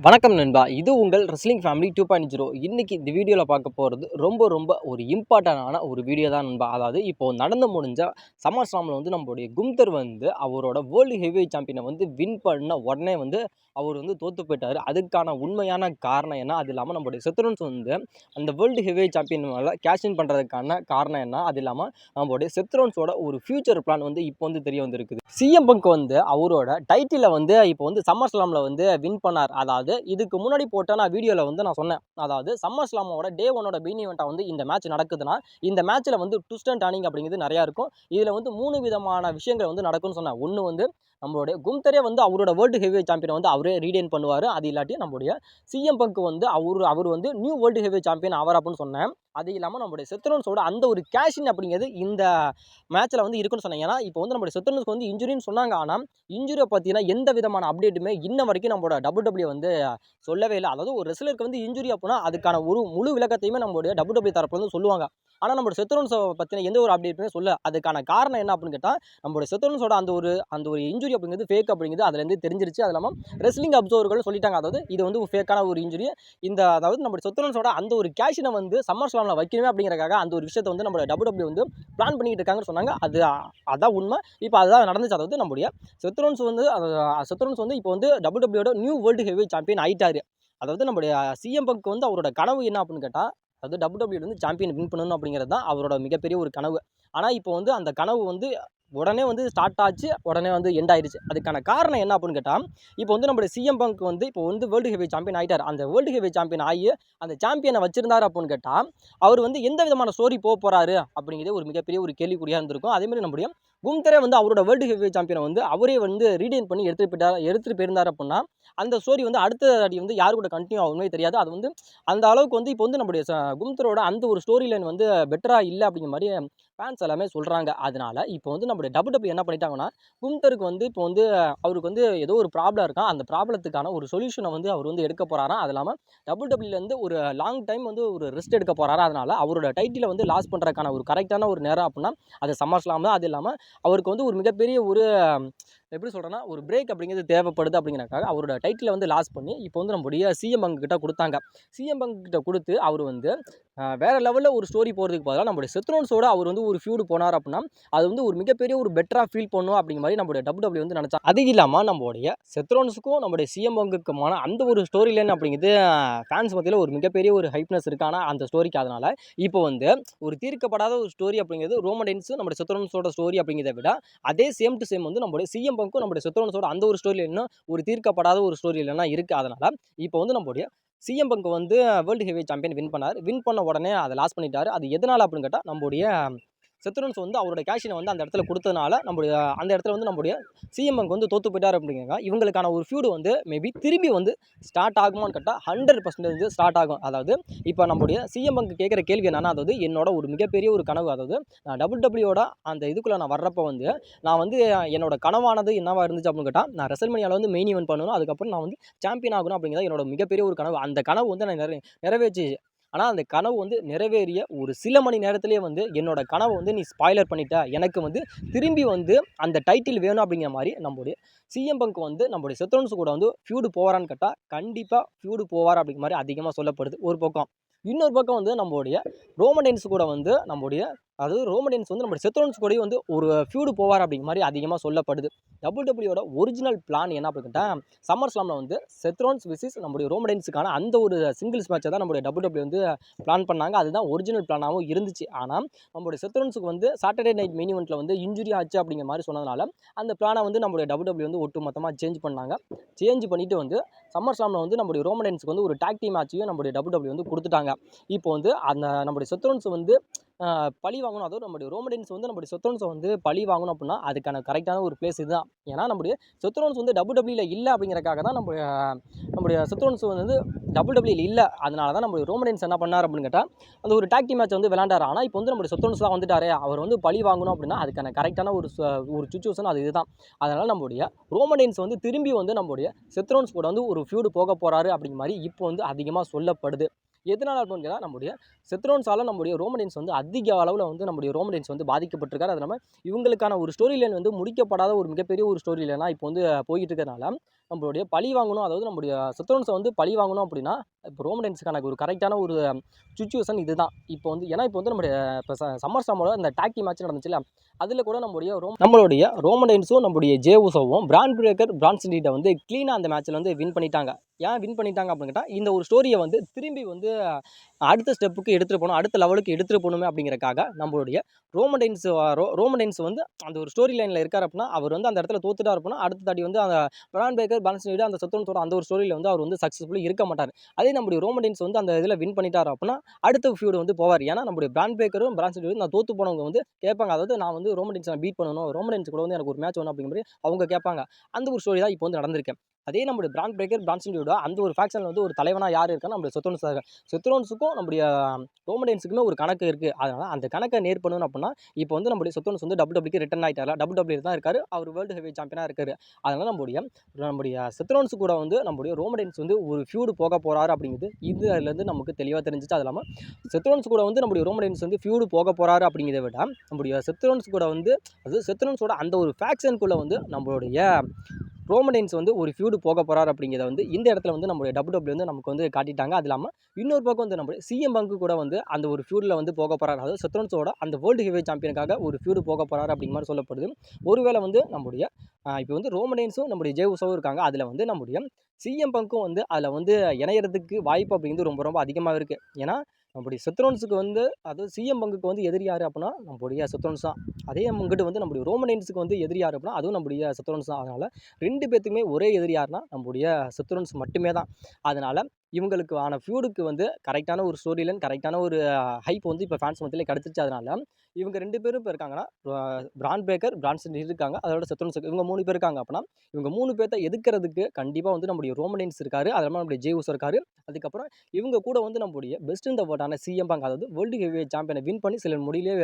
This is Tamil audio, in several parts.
வணக்கம் நண்பா. இது உங்கள் ரெஸ்லிங் ஃபேமிலி 2.0. இன்னைக்கு இந்த வீடியோல பார்க்க போறது ரொம்ப ஒரு இம்பார்ட்டன்டான ஒரு வீடியோ தான் நண்பா. அதாவது இப்போ நடந்து முடிஞ்ச சம்மர் ஸ்லாம்ல நம்மளுடைய கும்தர் அவரோட வேர்ல்டு ஹெவிவெயிட் சாம்பியனை வின் பண்ண உடனே அவர் தோத்து போயிட்டாரு. அதுக்கான உண்மையான காரணம் என்ன? அது இல்லாம நம்மளுடைய செத்ரோன்ஸ் அந்த வேர்ல்டு ஹெவிவெயிட் சாம்பியன் மேல கேஷ் இன் பண்றதுக்கான காரணம் என்ன? அது இல்லாம நம்மளுடைய செத்ரோன்ஸோட ஒரு ஃபியூச்சர் பிளான் இப்போ தெரிய வந்திருக்குது. சிஎம் பங்க் அவரோட டைட்டில இப்போ சம்மர் ஸ்லாம்ல வின் பண்ணார். அதாவது இதுக்கு முன்னாடி போட்ட நான் வீடியோல நான் சொன்னேன். அதாவது சம்மர் ஸ்லாமோட டே 1ஓட மெயின் ஈவென்ட்டா இந்த மேட்ச் நடக்குதுன்னா, இந்த மேட்ச்ல ட்விஸ்ட் அண்ட் டர்னிங் அப்படிங்கிறது நிறைய இருக்கும். இதுல 3 விதமான விஷயங்கள் நடக்கும்னு சொன்னேன். ஒண்ணு நம்மளுடைய கும்தரே அவரோட வேர்ல்டு ஹெவிவெயிட் சாம்பியன் அவரே ரீடைன் பண்ணுவாரு. அது இல்லாட்டி நம்மளுடைய சிஎம் பங்க் அவர் நியூ வேர்ல்டு ஹெவிவெயிட் சாம்பியன் ஆவார் அப்படின்னு சொன்னேன். அது இல்லாமல் நம்மளுடைய செத்ரோன்ஸோட அந்த ஒரு கேஷின் அப்படிங்கிறது இந்த மேட்ச்சில் இருக்குன்னு சொன்னேன். ஏன்னா இப்போ நம்மளுடைய செத்ரோன்ஸ்க்கு இன்ஜுரின்னு சொன்னாங்க. ஆனால் இன்ஜுரியை பற்றினா எந்த விதமான அப்டேட்டுமே இன்ன வரைக்கும் நம்மளோட WWE சொல்லவே இல்லை. அதாவது ஒரு ரெஸ்லருக்கு இன்ஜுரி அப்படின்னா அதுக்கான ஒரு முழு விளக்கத்தையுமே நம்மளுடைய WWE தரப்புல சொல்லுவாங்க. ஆனால் நம்மளோட செத்ரோன்ஸை பற்றின எந்த ஒரு அப்டேட்டுமே சொல்ல. அதுக்கான காரணம் என்ன அப்படின்னு கேட்டால், நம்மளுடைய செத்ரோன்ஸோட அந்த ஒரு இன்ஜுரி அப்படிங்கிறது ஃபேக் அப்படிங்கிறது அதுலேருந்து தெரிஞ்சிருச்சு. அது இல்லாமல் ரெஸ்லிங் அப்சர்வர்கள் சொல்லிட்டாங்க. அதாவது இது ஃபேக்கான ஒரு இன்ஜுரி. அதாவது நம்மளுடைய செத்ரோன்ஸோட அந்த ஒரு கேஷினை சம்மர் ஸ்லாம்ல வைக்கணுமே அப்படிங்கிறக்காக அந்த ஒரு விஷயத்தை நம்மளோட WWE பிளான் பண்ணிட்டு இருக்காங்கன்னு சொன்னாங்க. அதான் உண்மை. இப்போ அதுதான் நடந்துச்சு. அதாவது நம்மளுடைய செத்ரோன்ஸ் இப்போ WWEயோட நியூ வேர்ல்டு ஹெவிவெயிட் சாம்பியன் ஆயிட்டாரு. அதாவது நம்மளுடைய சிஎம் பங்க் அவரோட கனவு என்ன அப்படின்னு கேட்டால், அதாவது WWE சாம்பியன் வின் பண்ணணும் அப்படிங்கிறது தான் அவரோட மிகப்பெரிய ஒரு கனவு. ஆனால் இப்போ அந்த கனவு உடனே ஸ்டார்ட் ஆச்சு, உடனே எண்ட் ஆயிடுச்சு. அதுக்கான காரணம் என்ன அப்படின்னு கேட்டால், இப்போ நம்மளுடைய சிஎம் பங்க் இப்போ வேர்ல்டு ஹெவிவெயிட் சாம்பியன் ஆயிட்டார். அந்த வேர்ல்டு ஹெவிவெயிட் சாம்பியன் ஆகி அந்த சாம்பியனை வச்சிருந்தாரு அப்படின்னு கேட்டால், அவர் எந்த விதமான ஸ்டோரி போறாரு அப்படிங்கிறது ஒரு மிகப்பெரிய ஒரு கேள்விக்குறியாக இருந்திருக்கும். அதேமாதிரி நம்மளுடைய கும்தரே அவரோட வேர்ல்டு ஹெவிவெயிட் சாம்பியனை அவரே ரீடைன் பண்ணி எடுத்துட்டு போயிருந்தார் அப்படின்னா, அந்த ஸ்டோரி அடுத்த அடி யாரு கூட கண்டினியூ ஆகுமே தெரியாது. அது அந்த அளவுக்கு இப்போ நம்மளுடைய கும்தரோட அந்த ஒரு ஸ்டோரி லைன் பெட்டரா இல்லை அப்படிங்கிற மாதிரி ஃபேன்ஸ் எல்லாமே சொல்கிறாங்க. அதனால இப்போ நம்மளுடைய WWE என்ன பண்ணிட்டாங்கன்னா, கும்தருக்கு இப்போ அவருக்கு ஏதோ ஒரு ப்ராப்ளம் இருக்கான். அந்த ப்ராப்ளத்துக்கான ஒரு சொல்யூஷனை அவர் எடுக்க போகிறாராம். அது இல்லாமல் WWEலேருந்து ஒரு லாங் டைம் ஒரு ரெஸ்ட் எடுக்க போகிறாரா. அதனால் அவரோட டைட்டிலை லாஸ் பண்ணுறதுக்கான ஒரு கரெக்டான ஒரு நேரம் அப்படின்னா அது சம்மர் ஸ்லாம் தான். அது இல்லாமல் அவருக்கு ஒரு மிகப்பெரிய ஒரு எப்படி சொல்கிறேன்னா, ஒரு பிரேக் அப்படிங்கிறது தேவைப்படுது அப்படிங்கிறக்காக அவரோட டைட்டிலை லாஸ் பண்ணி இப்போ நம்மளுடைய சிஎம் பங்க் கிட்ட கொடுத்தாங்க. சிஎம் பங்க் கிட்ட கொடுத்து அவர் வேறு லெவலில் ஒரு ஸ்டோரி போகிறதுக்கு பதிலாக நம்மளுடைய செத்ரோன்ஸோட அவர் ஒரு ஃபியூடு போனார் அப்படின்னா, அது ஒரு மிகப்பெரிய ஒரு பெட்டராக ஃபீல் பண்ணும் அப்படிங்கிற மாதிரி நம்மளுடைய WWE நினச்சா. அது இல்லாமல் நம்மளுடைய செத்ரோன்ஸுக்கும் நம்மளுடைய சிஎம் பங்குக்குமான அந்த ஒரு ஸ்டோரி லைன் அப்படிங்கிறது ஃபேன்ஸ் மத்தியில் ஒரு மிகப்பெரிய ஒரு ஹைப்னஸ் இருக்குது. ஆனால் அந்த ஸ்டோரிக்கு அதனால் இப்போ ஒரு தீர்க்கப்படாத ஒரு ஸ்டோரி அப்படிங்கிறது ரோமன் ரெயின்ஸ் நம்மளுடைய செத்ரோன்ஸோட ஸ்டோரி அப்படிங்கிறத விட அதே சேம் டு சேம் நம்மளுடைய சிஎம் பங்க்கும் நம்மளுடைய செத்ரோன்ஸோட அந்த ஒரு ஸ்டோரி லைன் ஒரு தீர்க்கப்படாத ஒரு ஸ்டோரி லைனா இருக்குது. அதனால் இப்போ நம்மளுடைய CM bunk world heavyweight champion win பண்ணார். வின் பண்ண உடனே அதை லாஸ் பண்ணிட்டாரு. அது எதனால் அப்படின்னு கேட்டால், நம்மளுடைய செத்ரோன்ஸ் அவரோட கேஷினை அந்த இடத்துல கொடுத்ததுனால அந்த இடத்துல நம்மளுடைய சிஎம் பங்க் தோத்து போயிட்டார் அப்படிங்கிறாங்க. இவங்களுக்கான ஒரு ஃபியூடு மேபி திரும்பி ஸ்டார்ட் ஆகுமான்னு கேட்டால் 100% ஸ்டார்ட் ஆகும். அதாவது இப்போ நம்மளுடைய சிஎம் பங்க் கேட்குற கேள்வி என்னன்னா, அதாவது என்னோட ஒரு மிகப்பெரிய ஒரு கனவு, அதாவது நான் WWEயோட அந்த இதுக்குள்ளே நான் வர்றப்போ நான் என்னோட கனவானது என்னவா இருந்துச்சு அப்படின்னு கேட்டால், நான் ரெசல்மேனியாவில் மெயின் ஈவென்ட் பண்ணணும், அதுக்கப்புறம் நான் சாம்பியன் ஆகணும் அப்படிங்கிறது என்னோட மிகப்பெரிய ஒரு கனவு. அந்த கனவு நான் நிறைவேற்றி. ஆனால் அந்த கனவு நிறைவேறிய ஒரு சில மணி நேரத்திலேயே என்னோட கனவை நீ ஸ்பாய்லர் பண்ணிட்ட. எனக்கு திரும்பி அந்த டைட்டில் வேணும் அப்படிங்கிற மாதிரி நம்மளுடைய சிஎம் பங்க் நம்மளுடைய செத்ரோன்ஸ் கூட ஃபியூடு போவாரான்னு கேட்டால், கண்டிப்பாக ஃபியூடு போவார் அப்படிங்கிற மாதிரி அதிகமாக சொல்லப்படுது ஒரு பக்கம். இன்னொரு பக்கம் நம்மளுடைய ரோமன் ரெயின்ஸ் கூட நம்மளுடைய அதாவது ரோமன் ரெயின்ஸ் நம்மளுடைய செத்ரோன்ஸ் கூட ஒரு ஃபியூடு போவார் அப்படிங்கிற மாதிரி அதிகமாக சொல்லப்படுது. WWEயோட ஒரிஜினல் பிளான் என்ன அப்படின்னு கேட்டால், சம்மர் ஸ்லாமில் செத்ரோன்ஸ் விசிஸ் நம்மளுடைய ரோமன் ரெயின்ஸுக்கான அந்த ஒரு சிங்கிள்ஸ் மேட்சை தான் நம்மளுடைய WWE பிளான் பண்ணாங்க. அதுதான் ஒரிஜினல் பிளானாகவும் இருந்துச்சு. ஆனால் நம்மளுடைய செத்ரோன்ஸுக்கு சாட்டர்டே நைட் மெயின் ஈவெண்ட்டில் இன்ஜுரி ஆச்சு அப்படிங்கிற மாதிரி சொன்னதுனால அந்த பிளானை நம்மளுடைய WWE ஒட்டு மொத்தமாக சேஞ்ச் பண்ணாங்க. சேஞ்ச் பண்ணிவிட்டு சம்மர் ஸ்லாமில் நம்மளுடைய ரோமன் ரெயின்ஸுக்கு ஒரு டாக் டீம் மேட்சையும் நம்மளுடைய WWE கொடுத்துட்டாங்க. இப்போ அந்த நம்மளுடைய செத்ரோன்ஸ் பழி வாங்கணும். அதுவும் நம்மளுடைய ரோமன் ரெயின்ஸ் நம்மளுடைய செத்ரோன்ஸை பழி வாங்கணும் அப்படின்னா அதுக்கான கரெக்டான ஒரு பிளேஸ் இதுதான். ஏன்னா நம்மளுடைய செத்ரோன்ஸ் WWEல இல்லை அப்படிங்கிறக்காக தான் நம்மளுடைய செத்ரோன்ஸ் WWEல இல்லை. அதனால தான் நம்மளுடைய ரோமன் ரெயின்ஸ் என்ன பண்ணார் அப்படின்னு கேட்டால், அந்த ஒரு டாக் டீம் மேட்ச் விளையாண்டார். ஆனால் இப்போ நம்மளுடைய செத்ரோன்ஸ் தான் வந்துட்டாரே, அவர் பழி வாங்கணும் அப்படின்னா அதுக்கான கரெக்டான ஒரு சிச்சுவேஷன் அது இதுதான். அதனால் நம்மளுடைய ரோமன் ரெயின்ஸ் திரும்பி நம்மளுடைய செத்ரோன்ஸ் கூட ஒரு ஃபியூடு போக போகிறாரு அப்படிங்கிற மாதிரி இப்போ அதிகமாக சொல்லப்படுது. எதனால அப்படின்னு கேட்டால் நம்முடைய செத்ரோன்ஸால் நம்முடைய ரோமன் ரெயின்ஸ் வந்து அதிக அளவில் வந்து நம்முடைய ரோமன் ரெயின்ஸ் வந்து பாதிக்கப்பட்டிருக்காரு. அது இல்லாமல் இவங்களுக்கான ஒரு ஸ்டோரி லைன் வந்து முடிக்கப்படாத ஒரு மிகப்பெரிய ஒரு ஸ்டோரி லைனாக இப்போ வந்து போயிட்டு இருக்கிறதுனால நம்மளுடைய பழி வாங்கணும், அதாவது நம்முடைய செத்ரோன்ஸை வந்து பழி வாங்கணும் அப்படின்னா இப்போ ரோமன் ரெயின்ஸ்க்கான ஒரு கரெக்டான ஒரு சுச்சுவேஷன் இதுதான். இப்போ வந்து ஏன்னா இப்போ வந்து நம்முடைய இப்போ சம்மர் ஸ்டாமோட இந்த டாக்கி மேட்ச் நடந்துச்சுல்ல, அதில் கூட நம்மளுடைய ரோமன் ரெயின்ஸும் நம்முடைய ஜே உசோவும் பிராண்ட் பிரேக்கர் பிரான்சன் ரீடை வந்து க்ளீனாக அந்த மேட்ச்சில் வந்து வின் பண்ணிட்டாங்க. ஏன் வின் பண்ணிட்டாங்க அப்படின்னு கேட்டால், இந்த ஒரு ஸ்டோரியை வந்து திரும்பி வந்து அடுத்த ஸ்டெப்புக்கு எடுத்துகிட்டு போகணும், அடுத்த லெவலுக்கு எடுத்துகிட்டு போகணுமே அப்படிங்கிறக்காக நம்மளுடைய ரோமன் ரெயின்ஸ் வந்து அந்த ஒரு ஸ்டோரி லைனில் இருக்கார் அப்படின்னா, அவர் வந்து அந்த இடத்துல தோத்துட்டா இருப்போம்னா அடுத்த தாடி வந்து அந்த பிராண்ட் பிரேக்கர் பிரான்சன் ரீடு அந்த செத்ரோன்ஸோட அந்த ஒரு ஸ்டோரியில் வந்து அவர் வந்து சக்ஸஸ்ஃபுல்லி இருக்க மாட்டார். அதே நம்முடைய ரோமன் ரெயின்ஸ் வந்து அந்த இதில் வின் பண்ணிட்டார் அப்படின்னா அடுத்த ஃபியூடு வந்து போவார். ஏன்னா நம்முடைய பிராண்ட் பிரேக்கரும் பிரான்சன் ரீடு நான் தோத்து போனவங்க வந்து கேட்பாங்க, அதாவது நான் வந்து ரோமன் ரெயின்ஸ் நான் பீட் பண்ணணும், ரோமன் ரெயின்ஸ் கூட வந்து எனக்கு ஒரு மேட்ச் வேணும் அப்படிங்கிற மாதிரி அவங்க கேட்பாங்க. அந்த ஒரு ஸ்டோரி தான் இப்போ வந்து நடந்திருக்கு. அதே நம்முடைய பிராண்ட் பிரேக்கர் பிரான்சன் ரீடோட அந்த ஒரு ஃபேக்ஷனில் வந்து ஒரு தலைவனாக யார் இருக்கான்னு நம்முடைய செத்ரோன்ஸ் தான் இருக்காங்க. செத்ரோன்ஸுக்கும் நம்முடைய ரோமன் ரெயின்ஸுக்குமே ஒரு கணக்கு இருக்குது. அதனால் அந்த கணக்கை நேர் பண்ணணும் அப்படின்னா இப்போ வந்து நம்முடைய செத்ரோன்ஸ் வந்து டபிள்யூடபிள்யூக்கு ரிட்டர்ன் ஆகிட்டார், டபிள்யூடபிள்யூ தான் இருக்காரு, அவர் வேர்ல்டு ஹெவி சாம்பியனாக இருக்காரு. அதனால் நம்முடைய செத்ரோன்ஸ் கூட வந்து நம்முடைய ரோமன் ரெயின்ஸ் வந்து ஒரு ஃபியூடு போக போகிறாரு அப்படிங்கிறது இதுலேருந்து நமக்கு தெளிவாக தெரிஞ்சிச்சு. அது இல்லாமல் செத்ரோன்ஸ் கூட வந்து நம்முடைய ரோமன் ரெயின்ஸ் வந்து ஃபியூடு போக போகிறாரு அப்படிங்கிறத விட நம்முடைய செத்ரோன்ஸ் கூட வந்து அது செத்ரோன்ஸோட அந்த ஒரு ஃபேக்ஷனுக்குள்ளே வந்து நம்மளுடைய ரோமன் ரெயின்ஸ் வந்து ஒரு ஃபியூடு போக போகிறார் அப்படிங்கிறத வந்து இந்த இடத்துல வந்து நம்மளுடைய டபிள்யூடபிள்யூ வந்து நமக்கு வந்து காட்டிட்டாங்க. அது இல்லாமல் இன்னொரு பக்கம் வந்து நம்மளுடைய சிஎம் பங்கு கூட வந்து அந்த ஒரு ஃபியூடில் வந்து போக போகிறார், அதாவது செத்ரோன்ஸோட அந்த வேர்ல்டு ஹெவி சாம்பியனுக்காக ஒரு ஃபியூடு போக போகிறார் அப்படிங்கிற மாதிரி சொல்லப்படுது. ஒருவேளை வந்து நம்முடைய இப்போ வந்து ரோமன் ரெயின்ஸும் நம்முடைய ஜே உசோவும் இருக்காங்க, அதில் வந்து நம்முடைய சிஎம் பங்கும் வந்து அதில் வந்து இணையறதுக்கு வாய்ப்பு அப்படிங்கிறது ரொம்ப ரொம்ப அதிகமாக இருக்குது. ஏன்னா நம்முடைய செத்ரோன்ஸுக்கு வந்து அதாவது சிஎம் பங்குக்கு வந்து எதிரி யார் அப்படின்னா நம்முடைய செத்ரோன்ஸ் தான். அதே அங்கிட்டு வந்து நம்முடைய ரோமன் ரெயின்ஸுக்கு வந்து எதிரி யார் அப்படின்னா அதுவும் நம்முடைய செத்ரோன்ஸ் தான். அதனால் 2 பேத்துக்குமே ஒரே எதிரி யாருன்னா நம்முடைய செத்ரோன்ஸ் மட்டுமே தான். அதனால் இவங்களுக்கான ஃபியூடுக்கு வந்து கரெக்டான ஒரு ஸ்டோரி லைன், கரெக்டான ஒரு ஹைப் வந்து இப்போ ஃபேன்ஸ் மத்தியில் கிடச்சிருச்சு. அதனால் இவங்க 2 பேரும் இப்போ இருக்காங்கன்னா பிராண்ட் பிரேக்கர் பிரான்சன் இருக்காங்க, அதோட செத்ரோன்ஸ் இவங்க 3 பேர் இருக்காங்க அப்படின்னா இவங்க 3 பேர்த்த எதுக்கிறதுக்கு கண்டிப்பாக வந்து நம்முடைய ரோமன் ரெயின்ஸ் இருக்காரு, அது இல்லாமல் நம்முடைய ஜே உசோ இருக்காரு. அதுக்கப்புறம் இவங்க கூட வந்து நம்முடைய பெஸ்ட் இந்த வேர்ல்டான சிஎம் பங்க், அதாவது வேர்ல்டு ஹெவி சாம்பியனை வின் பண்ணி சில முடியிலே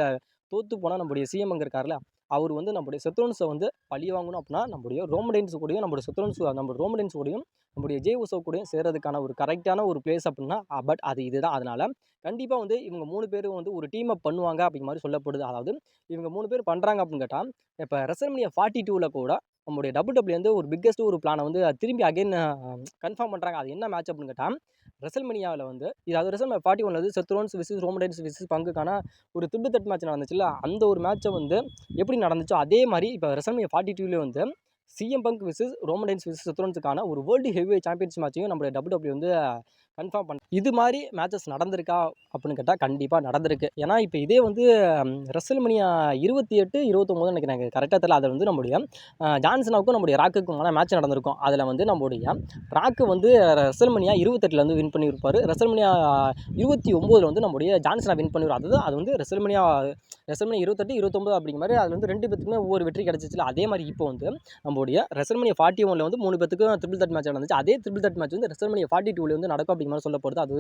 தோற்று போனால் நம்முடைய சிஎம் பங்க் இருக்கார்ல, அவர் வந்து நம்முடைய செத்ரோன்ஸை வந்து பழி வாங்கணும் அப்படின்னா நம்முடைய ரோமன் ரெயின்ஸ் கூடயும் நம்முடைய செத்ரோன்ஸ் நம்ம ரோமன் ரெயின்ஸ் கூடயும் நம்முடைய ஜே உசோ கூடயும் சேர்றதுக்கான ஒரு கரெக்டான ஒரு பிளேஸ் அப்படின்னா பட் அது இதுதான். அதனால் கண்டிப்பாக வந்து இவங்க 3 பேரும் வந்து ஒரு டீம் அப் பண்ணுவாங்க அப்படிங்கிற மாதிரி சொல்லப்படுது. அதாவது இவங்க 3 பேர் பண்ணுறாங்க அப்படின்னு கேட்டால் இப்போ ரெசல்மனியா 42ல் கூட நம்முடைய டபிள்யூடபிள்யூ வந்து ஒரு பிக்கெஸ்ட் ஒரு பிளானை வந்து திரும்பி அகைன் கன்ஃபார்ம் பண்ணுறாங்க. அது என்ன மேட்ச் அப்படின்னு கேட்டால் ரெசல்மனியாவில் வந்து இதாவது ரெசல்மனியா 41 வந்து செத்ரோன்ஸ் விசஸ் ரோமன் ரெயின்ஸ் விசஸ் பங்குக்கான ஒரு திட்டு தட் மேட்ச் நடந்துச்சுல்ல, அந்த ஒரு மேட்ச்சை வந்து எப்படி நடந்துச்சோ அதே மாதிரி இப்போ ரெசல்மனியா 42லேயே வந்து CM Punk versus Roman Reigns versus செத்ரோன்ஸுக்கான ஒரு வேர்ல்டு ஹெவி சாம்பியன்ஸ் மேட்சையும் நம்மளுடைய டபிள்யூடபிள்யூ வந்து கன்ஃபார்ம் பண்ண. இது மாதிரி மேட்சஸ் நடந்திருக்கா அப்படின்னு கேட்டால் கண்டிப்பாக நடந்திருக்கு. ஏன்னா இப்போ இதே வந்து ரெசல்மனியா 28, 29 நினைக்கிறேன், எனக்கு கரெக்டாக தெரியல. அதில் வந்து நம்முடைய ஜான்சனாவுக்கும் நம்முடைய ராக்குக்குமான மேட்ச் நடந்திருக்கும். அதில் வந்து நம்முடைய ராக்கு வந்து ரெசல்மனியா 28 வந்து வின் பண்ணியிருப்பார், ரெசல்மனியா 29 வந்து நம்முடைய ஜான்சனா வின் பண்ணிடுவார். அதாவது அது வந்து ரெசல்மனியா 28, 29 அப்படிங்கிற மாதிரி அதில் வந்து 2 பேத்துக்குமே ஒவ்வொரு வெற்றி கிடச்சிச்சுல. அதே மாதிரி இப்போ வந்து நம்முடைய ரெசல்மனியா 41 வந்து 3 பேத்துக்கும் ட்ரிபிள் தட் மேட்ச் நடந்துச்சு. அதே ட்ரிபிள் தட் மேட்ச் வந்து ரெசல்மனியா 42 வந்து நடக்கும் அப்படிங்கிற மாதிரி சொல்லப்படுது. அது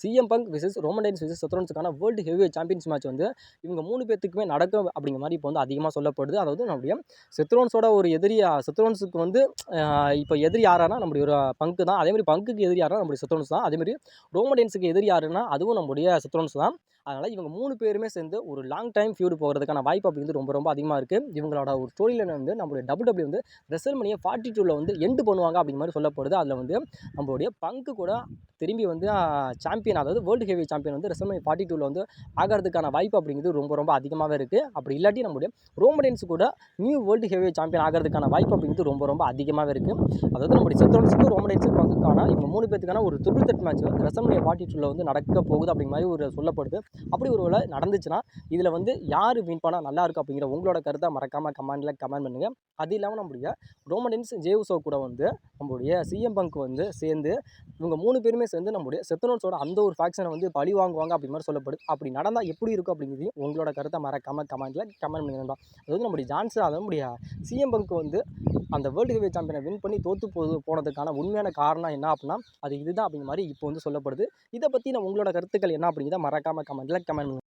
CM Punk versus Roman Reigns versus செத்ரோன்ஸுக்கான வேர்ல்டு ஹெவி சாம்பியன்ஸ் மேட்ச் வந்து இவங்க 3 பேத்துக்குமே நடக்கும் அப்படிங்கிற மாதிரி இப்போ வந்து அதிகமாக சொல்லப்படுது. அதாவது நம்முடைய செத்ரோன்ஸோட ஒரு எதிரியா செத்ரோன்ஸுக்கு வந்து இப்போ எதிரி யாரானா நம்முடைய ஒரு பங்கு தான். அதே மாதிரி பங்குக்கு எதிரி யாருன்னா நம்முடைய செத்ரோன்ஸ் தான். அதே மாதிரி ரோமன் ரெயின்ஸுக்கு எதிரி யாருன்னா அதுவும் நம்முடைய செத்ரோன்ஸ் தான். அதனால் இவங்க 3 பேருமே சேர்ந்து ஒரு லாங் டைம் ஃபியூடு போகிறதுக்கான வாய்ப்பு அப்படிங்கிறது ரொம்ப ரொம்ப அதிகமாக இருக்குது. இவங்களோட ஒரு ஸ்டோரியில் வந்து நம்மளுடைய டபிள்யூடபிள்யூ வந்து ரெசல்மனியா 42ல் வந்து எண்டு பண்ணுவாங்க அப்படிங்கிற மாதிரி சொல்லப்படுது. அதில் வந்து நம்மளுடைய பங்கு கூட திரும்பி வந்து சாம்பியன், அதாவது வேர்ல்டு ஹெவி சாம்பியன் வந்து ரெசல்மனியா 42ல் வந்து ஆகிறதுக்கான வாய்ப்பு அப்படிங்கிறது ரொம்ப ரொம்ப அதிகமாகவே இருக்குது. அப்படி இல்லாட்டி நம்முடைய ரோமன் ரெயின்ஸ் கூட நியூ வேர்ல்டு ஹெவி சாம்பியன் ஆகிறதுக்கான வாய்ப்பு அப்படிங்கிறது ரொம்ப ரொம்ப அதிகமாகவே இருக்குது. அதாவது நம்முடைய செத்ரோன்ஸுக்கு ரோமன் ரெயின்ஸுக்கு பங்குக்கான இவங்க 3 பேத்துக்கான ஒரு ட்ரிபிள் தட் மேட்ச் வந்து ரெசல்மனியா 42ல் வந்து நடக்க போகுது அப்படிங்கிற மாதிரி ஒரு சொல்லப்படுது. அப்படி ஒரு வேளை நடந்துச்சுன்னா இதில் வந்து யார் வின் பண்ணால் நல்லாயிருக்கும் அப்படிங்கிற உங்களோட கருத்தை மறக்காமல் கமெண்ட் பண்ணுங்கள். அது இல்லாமல் நம்முடைய ரோமன் ரெயின்ஸ் ஜே உசோ கூட வந்து நம்முடைய சிஎம் பங்க் வந்து சேர்ந்து இவங்க 3 பேருமே சேர்ந்து நம்முடைய செத்ரோன்ஸோட அந்த ஒரு ஃபேக்ஷனை வந்து பழி வாங்குவாங்க அப்படி மாதிரி சொல்லப்படுது. அப்படி நடந்தால் எப்படி இருக்கும் அப்படிங்கிறதையும் உங்களோட கருத்தை மறக்காமல் கமெண்ட் பண்ணுங்க. அதாவது நம்முடைய ஜான்சன், அதாவது நம்முடைய சிஎம் பங்க் வந்து அந்த வேர்ல்டு ஹெவி சாம்பியனை வின் பண்ணி போனதுக்கான உண்மையான காரணம் என்ன அப்படின்னா அது இதுதான் அப்படிங்கிற மாதிரி இப்போ வந்து சொல்லப்படுது. இதை பற்றி உங்களோட கருத்துக்கள் என்ன அப்படிங்கிறத மறக்காமல் கமெண்ட் பண்ணுங்க.